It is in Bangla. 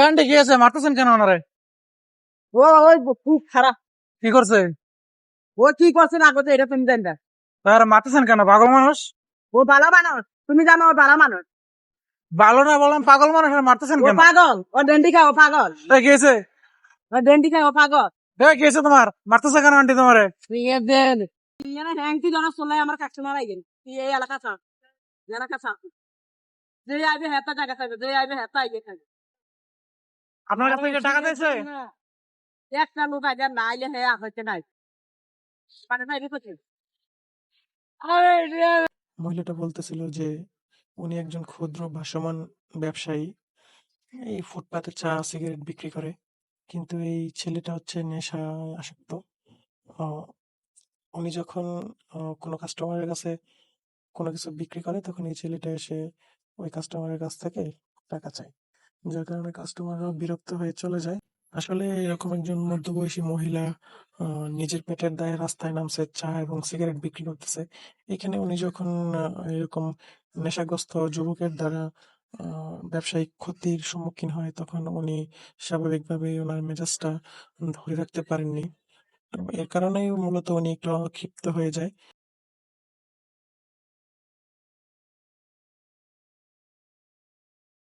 আন্টি কি আছে, মারতেছেন কেন ওনারে? ও ওই খুব খারাপ। কি করছে? ও কি করছে না করছে এটা তুমি জানবে। তার মারতেছেন কেন? পাগল মানুষ। ও ভালো মানুষ, তুমি জানো ও ভালো মানুষ। ভালো না বললাম, পাগল মানুষ, আর মারতেছেন ও কেন? পাগল, ও ডেন্ডি খায়, ও পাগল। কি হয়েছে? ও ডেন্ডি খায়, ও পাগল। কি হয়েছে তোমার? মারতেছে কেন আন্টি তোমারে? হ্যাংটি জনা চলে আমার কাস্টমার আইগেন এই এলাকা চাপ, এলাকা চাপ যে আইবে হেতা জায়গা থাকবে, যে আইবে হেতা আইবে থাকবে। আপনার কাছ থেকে টাকা দিয়েছে? একটা লোক আইবে না আইলে হে হইতে নাই মানে নাই রেখেছে। মহিলাটা বলতেছিল যে উনি একজন ক্ষুদ্র ভাসমান ব্যবসায়ী, এই ফুটপাতে চা সিগারেট বিক্রি করে, কিন্তু এই ছেলেটা হচ্ছে নেশায় আসক্ত। আহ, উনি যখন কোনো কাস্টমারের কাছে কোনো কিছু বিক্রি করে তখন এই ছেলেটা এসে ওই কাস্টমারের কাছ থেকে টাকা চায়, যার কারণে কাস্টমাররা বিরক্ত হয়ে চলে যায়। আসলে এরকম একজন মধ্যবয়সী মহিলা নিজের পেটের দায়ে রাস্তায় নামছে, চা এবং সিগারেট বিক্রি করতেছে। এখানে উনি যখন এরকম নেশাগ্রস্ত যুবকের দ্বারা ব্যবসায়িক ক্ষতির সম্মুখীন হয়, তখন উনি স্বাভাবিকভাবে ওনার মেজাজটা ধরে রাখতে পারেননি। এর কারণেই মূলত উনি একটু ক্ষিপ্ত হয়ে যায়।